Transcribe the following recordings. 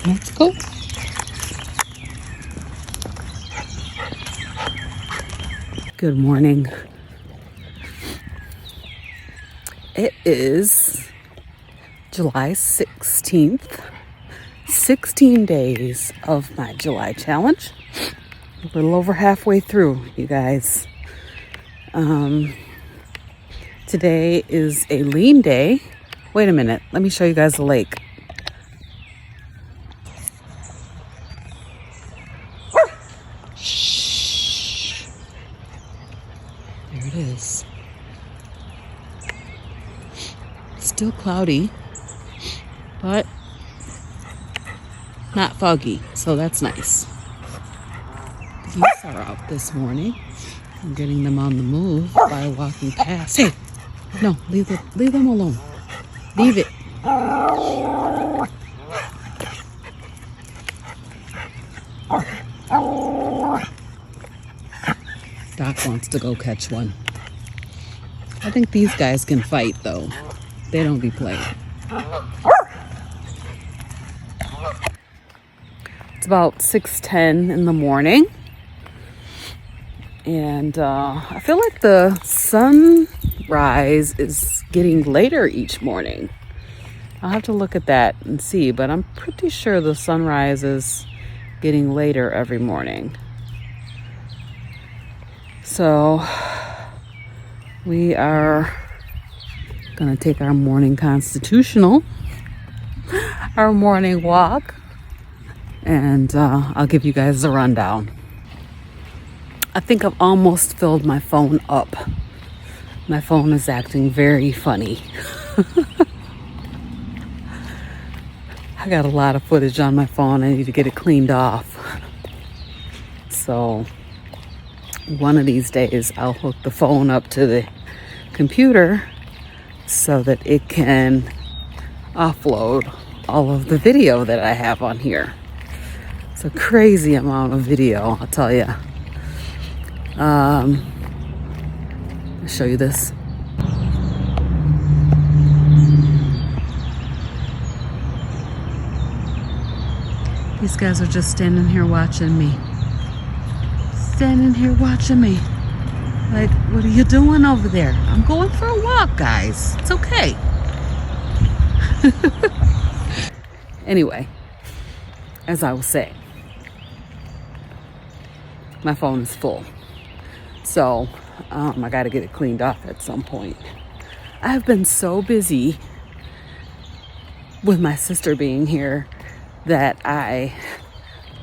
Let's go. Good morning. It is July 16th. 16 days of my July challenge. A little over halfway through, you guys. Today is a lean day. Wait a minute. Let me show you guys the lake. Shh. There it is. Still cloudy, but not foggy, so that's nice. The geese are out this morning. I'm getting them on the move by walking past. Hey, no, leave them alone. Leave it. Doc wants to go catch one. I think these guys can fight, though. They don't be played. It's about 6:10 in the morning. And I feel like the sunrise is getting later each morning. I'll have to look at that and see, but I'm pretty sure the sunrise is getting later every morning. So we are gonna take our morning constitutional, our morning walk, and I'll give you guys a rundown. I think I've almost filled my phone up. My phone is acting very funny. I got a lot of footage on my phone. I need to get it cleaned off. So one of these days I'll hook the phone up to the computer so that it can offload all of the video that I have on here. It's a crazy amount of video, I'll tell you. I'll show you this. These guys are just standing here watching me. Standing here watching me. Like, what are you doing over there? I'm going for a walk, guys. It's okay. Anyway, as I was saying, my phone is full. So I got to get it cleaned off at some point. I've been so busy with my sister being here that I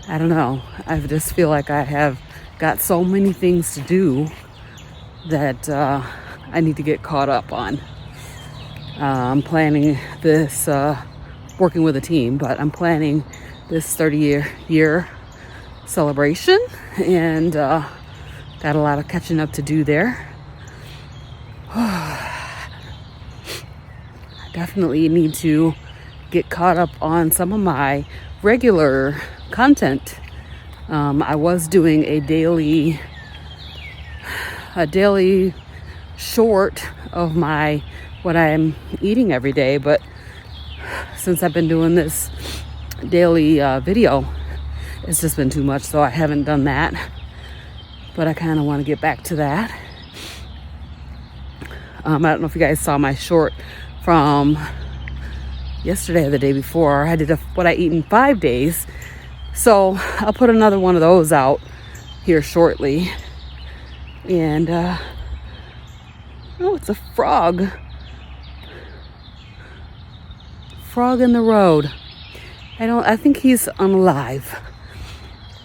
don't know. I just feel like I have got so many things to do that I need to get caught up on. I'm planning this, working with a team, but I'm planning this 30-year celebration, and got a lot of catching up to do there. I definitely need to get caught up on some of my regular content. I was doing a daily short of what I'm eating every day, but since I've been doing this daily video, it's just been too much, so I haven't done that. But I kind of want to get back to that. I don't know if you guys saw my short from yesterday or the day before. I did what I eat in 5 days. So I'll put another one of those out here shortly. And, oh, it's a frog. Frog in the road. I think he's unalive.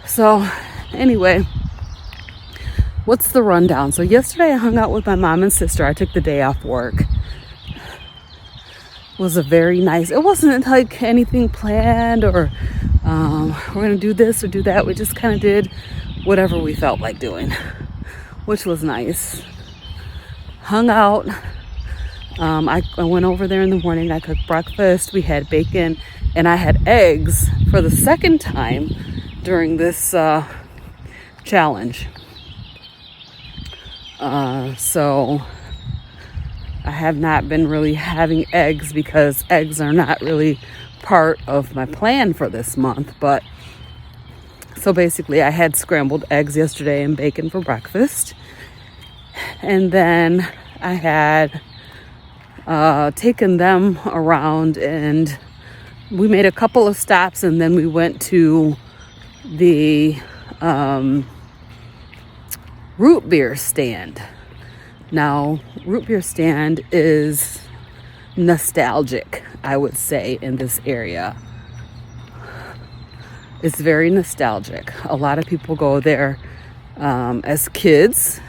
So anyway, what's the rundown? So yesterday I hung out with my mom and sister. I took the day off work. It was a very nice, it wasn't like anything planned or we're gonna do this or do that. We just kind of did whatever we felt like doing, which was nice. Hung out. I went over there in the morning. I cooked breakfast. We had bacon and I had eggs for the second time during this challenge. So I have not been really having eggs because eggs are not really part of my plan for this month. But so basically I had scrambled eggs yesterday and bacon for breakfast. And then I had taken them around and we made a couple of stops, and then we went to the root beer stand. Now, root beer stand is nostalgic, I would say, in this area. It's very nostalgic. A lot of people go there as kids.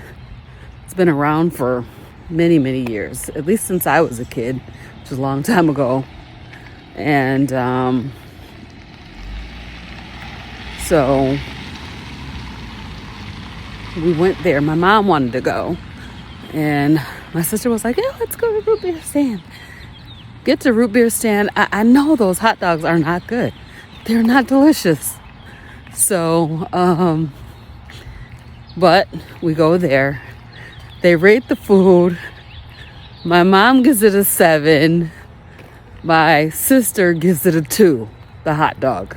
It's been around for many, many years, at least since I was a kid, which was a long time ago. And so we went there. My mom wanted to go. And my sister was like, yeah, let's go to root beer stand. Get to root beer stand. I know those hot dogs are not good. They're not delicious. So, but we go there. They rate the food. My mom gives it a 7. My sister gives it a 2, the hot dog.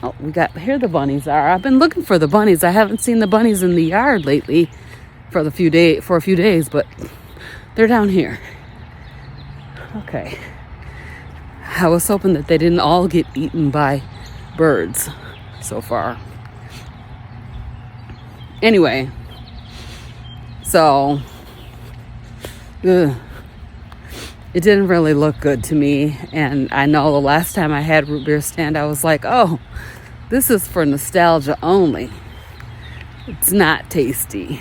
Oh, here the bunnies are. I've been looking for the bunnies. I haven't seen the bunnies in the yard lately for a few days, but they're down here. Okay. I was hoping that they didn't all get eaten by birds so far. Anyway, so it didn't really look good to me. And I know the last time I had root beer stand, I was like, oh, this is for nostalgia only. It's not tasty.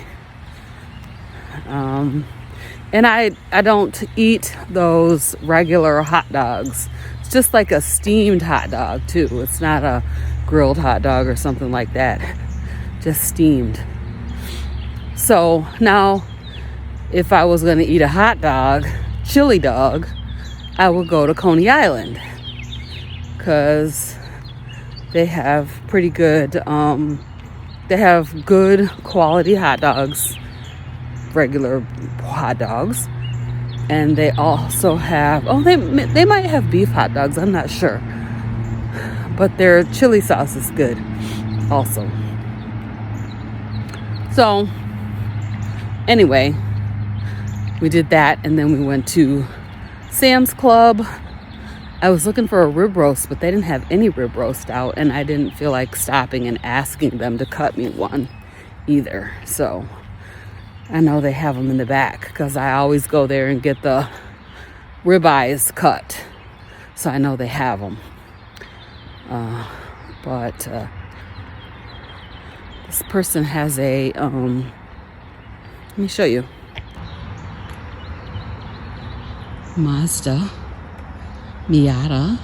And I don't eat those regular hot dogs. It's just like a steamed hot dog too. It's not a grilled hot dog or something like that. Just steamed. So now if I was going to eat a hot dog, chili dog, I would go to Coney Island because they have pretty good, they have good quality hot dogs, regular hot dogs, and they also have, they might have beef hot dogs, I'm not sure, but their chili sauce is good also. So anyway, we did that, and then we went to Sam's Club. I was looking for a rib roast, but they didn't have any rib roast out, and I didn't feel like stopping and asking them to cut me one either. So I know they have them in the back because I always go there and get the ribeyes cut. So I know they have them. But this person has a, let me show you. Mazda Miata.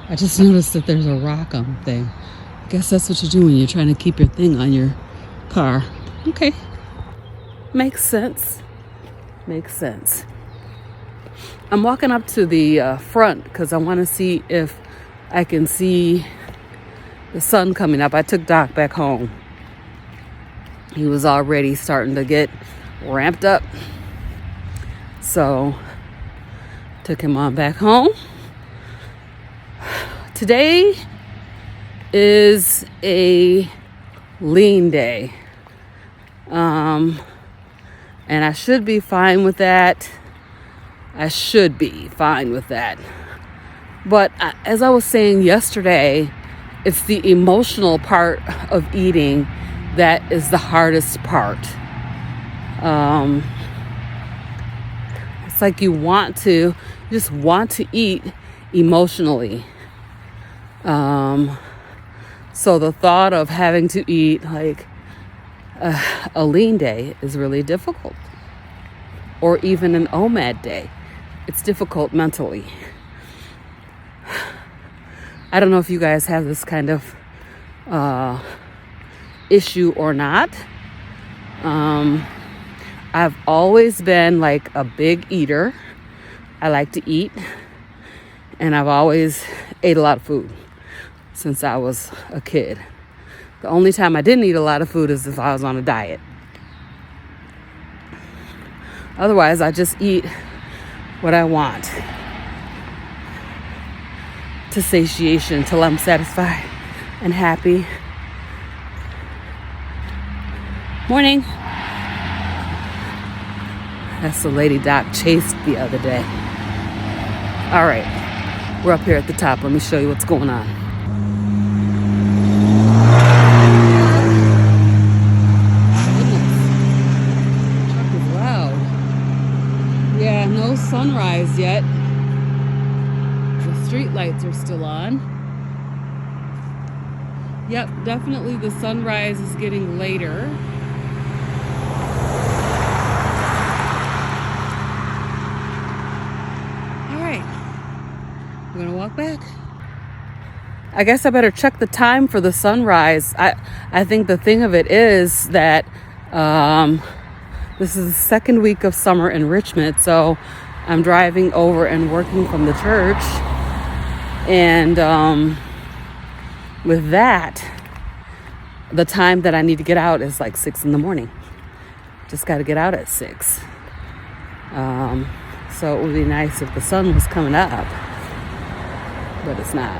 I just noticed that there's a rock on the thing. I guess that's what you do when you're trying to keep your thing on your car. Okay. Makes sense. Makes sense. I'm walking up to the front because I want to see if I can see the sun coming up. I took Doc back home. He was already starting to get ramped up. So took him on back home. Today is a lean day. And I should be fine with that. But as I was saying yesterday, it's the emotional part of eating that is the hardest part. It's like you just want to eat emotionally. So the thought of having to eat like a lean day is really difficult. Or even an OMAD day. It's difficult mentally. I don't know if you guys have this kind of issue or not. I've always been like a big eater. I like to eat. And I've always ate a lot of food since I was a kid. The only time I didn't eat a lot of food is if I was on a diet. Otherwise, I just eat what I want to satiation till I'm satisfied and happy. Morning. That's the lady Doc chased the other day. All right, we're up here at the top. Let me show you what's going on. Yeah, no sunrise yet. The street lights are still on. Yep, definitely the sunrise is getting later. All right, we're gonna walk back. I guess I better check the time for the sunrise. I think the thing of it is that this is the second week of summer in Richmond, so I'm driving over and working from the church. And with that, the time that I need to get out is like 6 in the morning. Just got to get out at 6. So it would be nice if the sun was coming up, but it's not.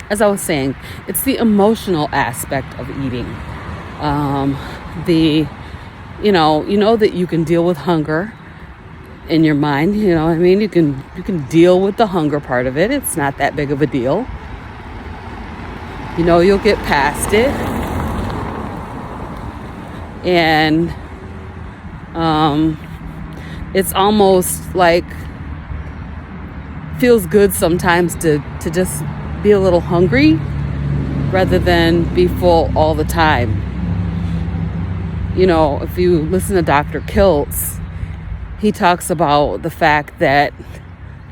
As I was saying, it's the emotional aspect of eating. You know that you can deal with hunger in your mind. You know what I mean? You can deal with the hunger part of it. It's not that big of a deal. You know you'll get past it. And it's almost like feels good sometimes to just be a little hungry rather than be full all the time. You know, if you listen to Dr. Kiltz, he talks about the fact that,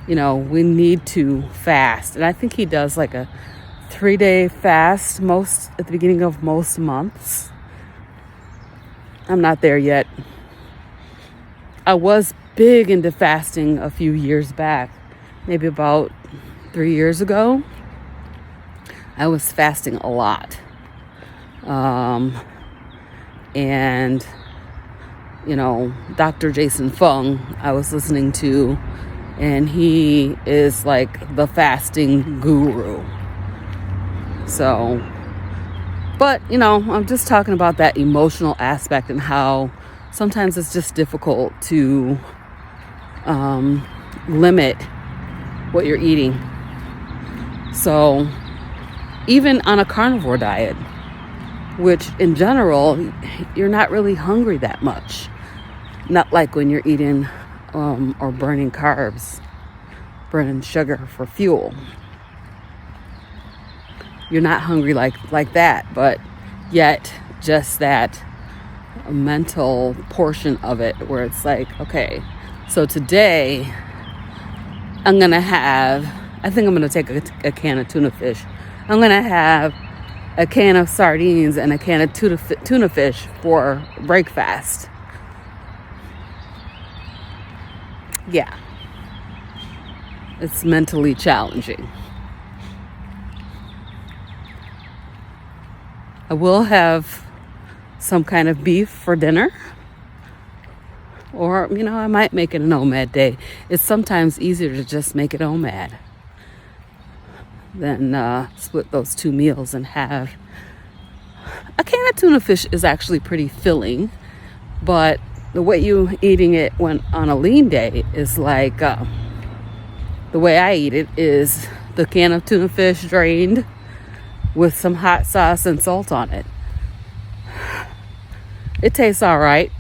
you know, we need to fast. And I think he does like a 3-day fast at the beginning of most months. I'm not there yet. I was big into fasting a few years back, maybe about 3 years ago. I was fasting a lot. And, you know, Dr. Jason Fung, I was listening to, and he is like the fasting guru. So, but, you know, I'm just talking about that emotional aspect and how sometimes it's just difficult to limit what you're eating. So, even on a carnivore diet, which in general, you're not really hungry that much. Not like when you're eating or burning carbs, burning sugar for fuel. You're not hungry like that, but yet just that mental portion of it where it's like, okay, so today I think I'm going to take a can of tuna fish. I'm going to have a can of sardines and a can of tuna fish for breakfast. Yeah. It's mentally challenging. I will have some kind of beef for dinner. Or, you know, I might make it an OMAD day. It's sometimes easier to just make it OMAD than split those two meals and have a can of tuna fish is actually pretty filling, but the way you eating it when on a lean day is like the way I eat it is the can of tuna fish drained with some hot sauce and salt on it. It tastes all right.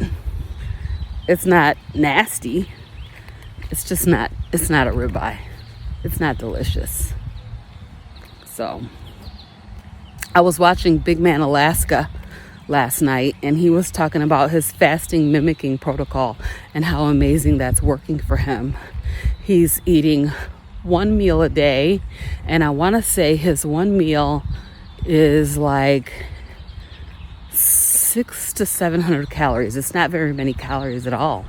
It's not nasty. It's not a ribeye. It's not delicious. So, I was watching Big Man Alaska last night, and he was talking about his fasting mimicking protocol and how amazing that's working for him. He's eating one meal a day, and I want to say his one meal is like 600 to 700 calories. It's not very many calories at all.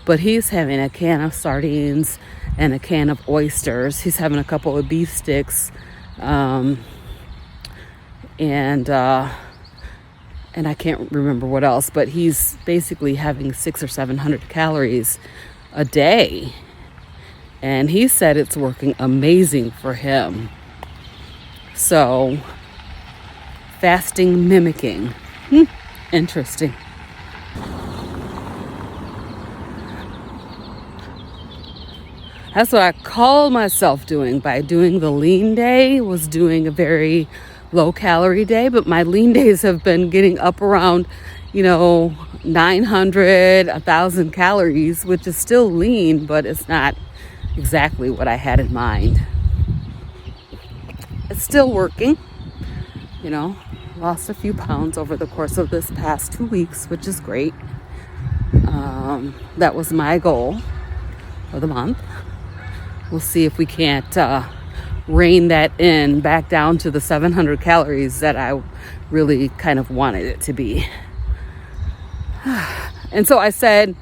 But he's having a can of sardines and a can of oysters. He's having a couple of beef sticks. And and I can't remember what else, but he's basically having 600 or 700 calories a day. And he said it's working amazing for him. So, fasting mimicking. Interesting. That's what I call myself doing by doing the lean day, was doing a very low calorie day, but my lean days have been getting up around, 900, 1,000 calories, which is still lean, but it's not exactly what I had in mind. It's still working, lost a few pounds over the course of this past 2 weeks, which is great. That was my goal for the month. We'll see if we can't rein that in back down to the 700 calories that I really kind of wanted it to be. And so I said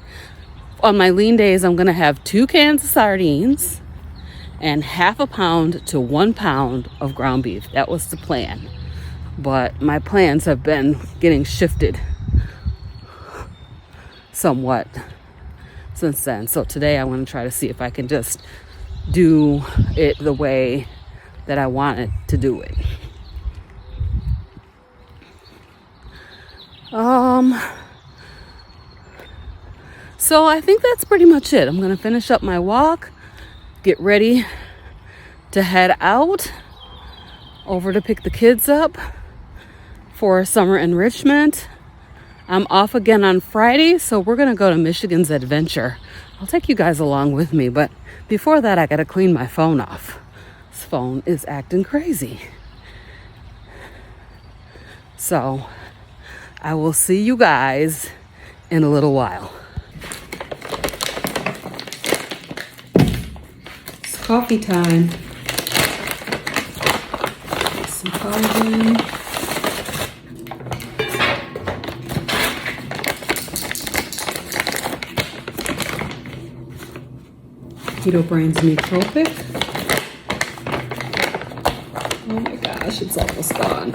on my lean days, I'm going to have 2 cans of sardines and 1/2 pound to 1 pound of ground beef. That was the plan. But my plans have been getting shifted somewhat since then. So today I want to try to see if I can just do it the way that I wanted to do it. So I think that's pretty much it. I'm going to finish up my walk, get ready to head out over to pick the kids up for summer enrichment. I'm off again on Friday, so we're going to go to Michigan's Adventure. I'll take you guys along with me, but before that, I got to clean my phone off. This phone is acting crazy. So I will see you guys in a little while. It's coffee time. Some collagen. Keto Brains Nootropic. Oh my gosh, it's almost gone.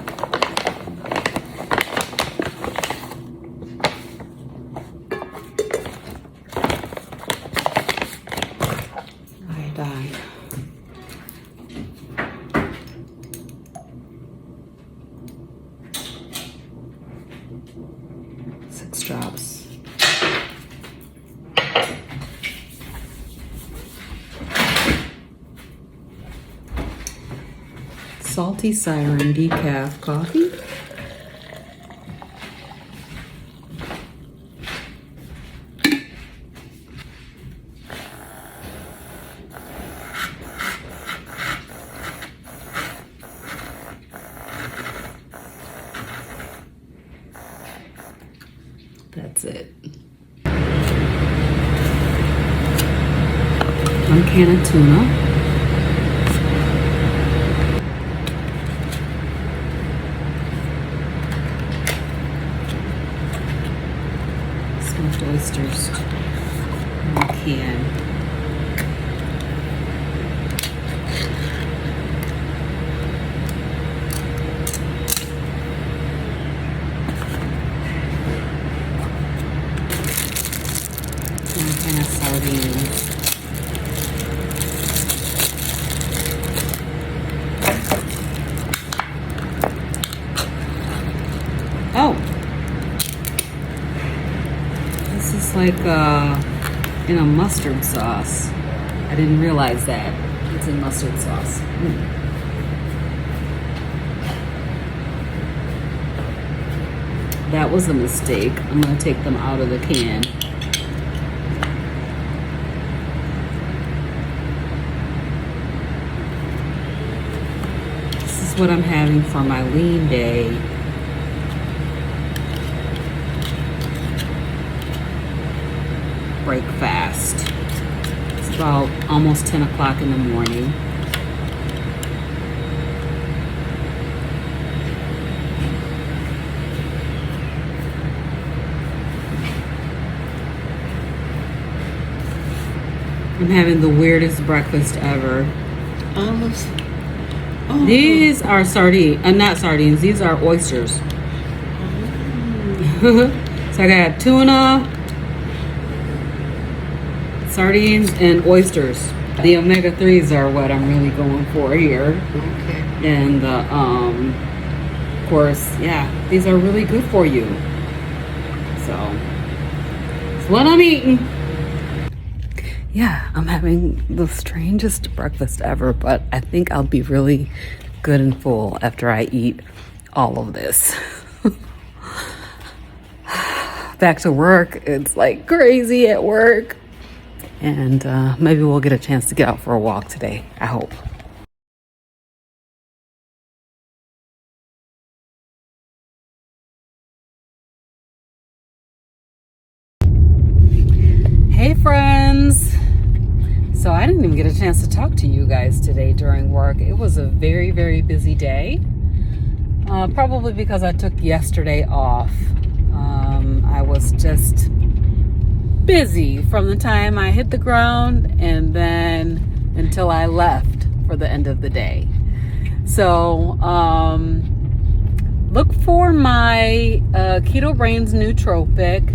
Iodine. 6 drops. Salty Siren decaf coffee. That's it. 1 can of tuna. Oysters, 1 can. One can of sardines. Oh! It's like in a mustard sauce. I didn't realize that. It's in mustard sauce. That was a mistake. I'm going to take them out of the can. This is what I'm having for my lean day. Break fast. It's about almost 10 o'clock in the morning. I'm having the weirdest breakfast ever. These are not sardines, these are oysters. So I got tuna, sardines, and oysters. The omega-3s are what I'm really going for here. Okay. And of course, yeah, these are really good for you. So it's what I'm eating. Yeah, I'm having the strangest breakfast ever, but I think I'll be really good and full after I eat all of this. Back to work. It's like crazy at work. And maybe we'll get a chance to get out for a walk today, I hope. Hey friends! So I didn't even get a chance to talk to you guys today during work. It was a very, very busy day. Probably because I took yesterday off. I was just busy from the time I hit the ground and then until I left for the end of the day. So look for my Keto Brains nootropic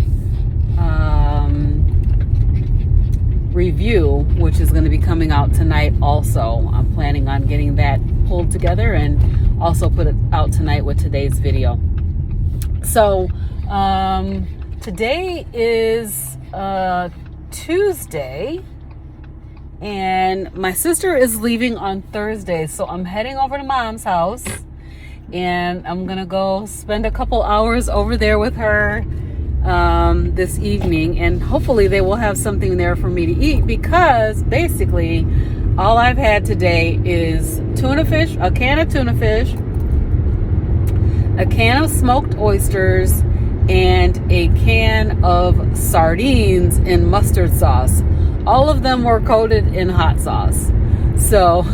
review, which is going to be coming out tonight also. I'm planning on getting that pulled together and also put it out tonight with today's video. So today is Tuesday, and my sister is leaving on Thursday, so I'm heading over to Mom's house, and I'm gonna go spend a couple hours over there with her this evening, and hopefully they will have something there for me to eat, because basically all I've had today is tuna fish, a can of tuna fish, a can of smoked oysters, and a can of sardines in mustard sauce. All of them were coated in hot sauce. So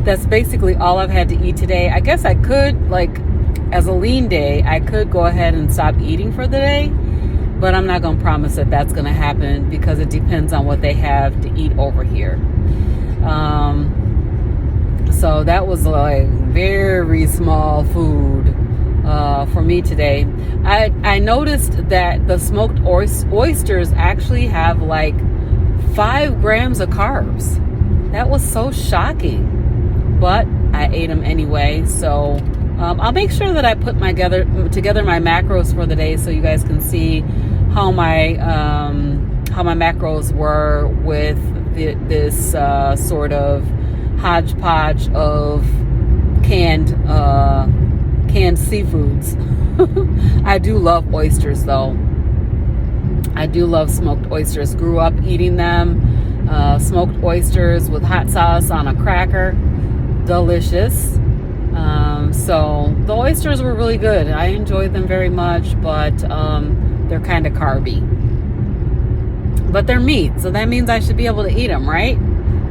that's basically all I've had to eat today. I guess I could, like, as a lean day, I could go ahead and stop eating for the day, but I'm not going to promise that that's going to happen, because it depends on what they have to eat over here. So that was like very small food for me today. I noticed that the smoked oysters actually have like 5 grams of carbs. That was so shocking, but I ate them anyway. So I'll make sure that I put together my macros for the day, so you guys can see how my macros were with this sort of hodgepodge of canned seafoods. I do love oysters though. I do love smoked oysters. Grew up eating them. Smoked oysters with hot sauce on a cracker. Delicious. So the oysters were really good. I enjoyed them very much, but they're kind of carby. But they're meat, so that means I should be able to eat them, right?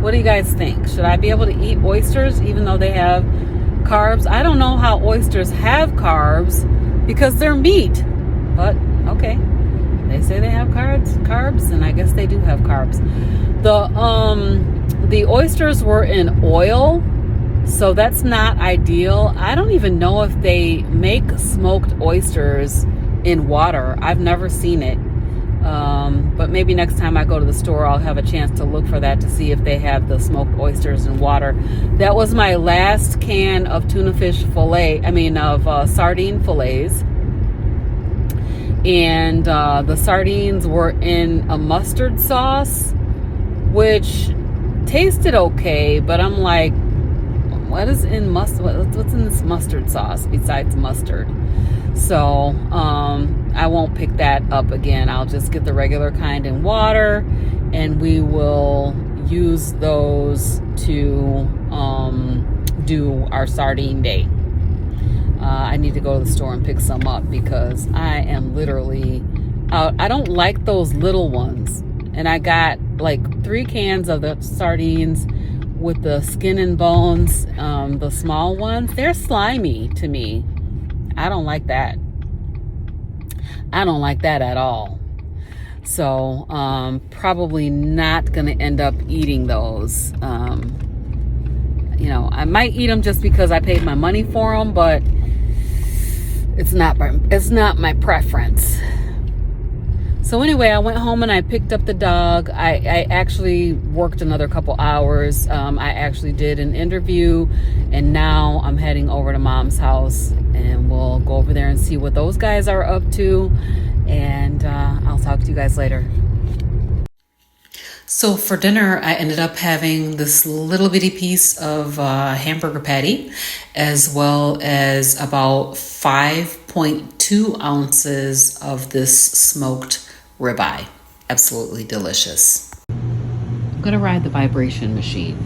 What do you guys think? Should I be able to eat oysters even though they have carbs? I don't know how oysters have carbs because they're meat, but okay. They say they have carbs, and I guess they do have carbs. The oysters were in oil, so that's not ideal. I don't even know if they make smoked oysters in water. I've never seen it. But maybe next time I go to the store, I'll have a chance to look for that to see if they have the smoked oysters in water. That was my last can of tuna fish fillet, of sardine fillets. And the sardines were in a mustard sauce, which tasted okay, but I'm like, what's in this mustard sauce besides mustard? So I won't pick that up again. I'll just get the regular kind in water, and we will use those to do our sardine day. I need to go to the store and pick some up because I am literally out. I don't like those little ones. And I got like 3 cans of the sardines with the skin and bones, the small ones. They're slimy to me. I don't like that. I don't like that at all. So probably not going to end up eating those. I might eat them just because I paid my money for them, but it's not my preference. So anyway, I went home and I picked up the dog. I actually worked another couple hours. I actually did an interview, and now I'm heading over to Mom's house, and we'll go over there and see what those guys are up to, and I'll talk to you guys later. So for dinner, I ended up having this little bitty piece of hamburger patty, as well as about 5.2 ounces of this smoked ribeye. Absolutely delicious. I'm gonna ride the vibration machine.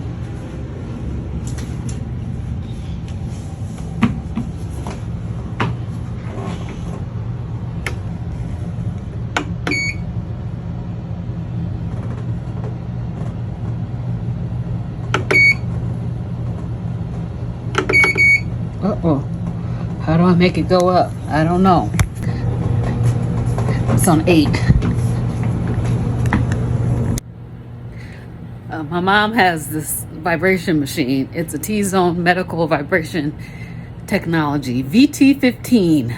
Uh-oh. How do I make it go up? I don't know. It's on 8. My mom has this vibration machine. It's a T-Zone medical vibration technology, VT15.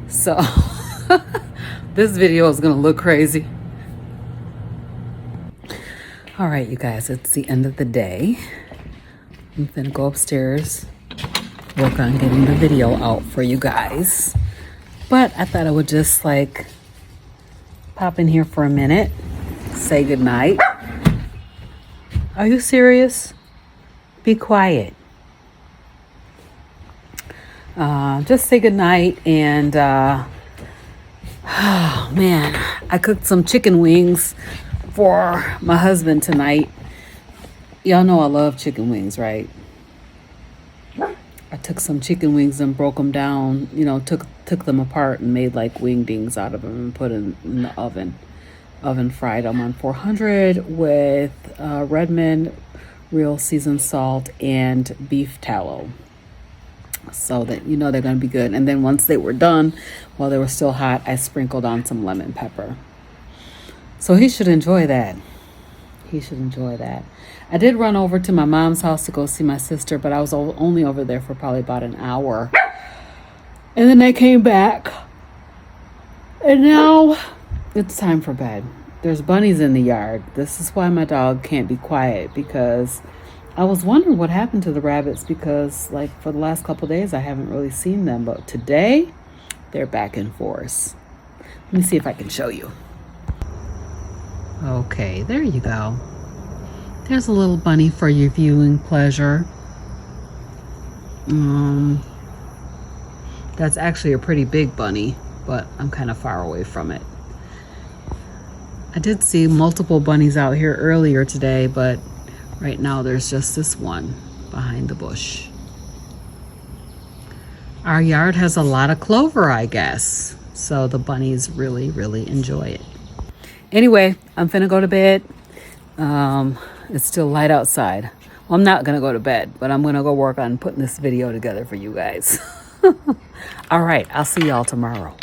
So this video is gonna look crazy. All right, you guys, it's the end of the day. I'm gonna go upstairs, work on getting the video out for you guys. But I thought I would just like pop in here for a minute, say goodnight. Are you serious? Be quiet. Just say goodnight, and oh man, I cooked some chicken wings for my husband tonight. Y'all know I love chicken wings, right? I took some chicken wings and broke them down, took them apart and made like wingdings out of them and put in the oven fried them on 400 with Redmond real seasoned salt and beef tallow, so that they're going to be good. And then once they were done, while they were still hot, I sprinkled on some lemon pepper. So he should enjoy that. I did run over to my mom's house to go see my sister, but I was only over there for probably about an hour. And then I came back. And now it's time for bed. There's bunnies in the yard. This is why my dog can't be quiet, because I was wondering what happened to the rabbits, because like for the last couple of days I haven't really seen them, but today they're back in force. Let me see if I can show you. Okay, there you go. There's a little bunny for your viewing pleasure. That's actually a pretty big bunny, but I'm kind of far away from it. I did see multiple bunnies out here earlier today, but right now there's just this one behind the bush. Our yard has a lot of clover, I guess, so the bunnies really, really enjoy it. Anyway, I'm finna go to bed. It's still light outside. Well, I'm not gonna go to bed, but I'm gonna go work on putting this video together for you guys. All right, I'll see y'all tomorrow.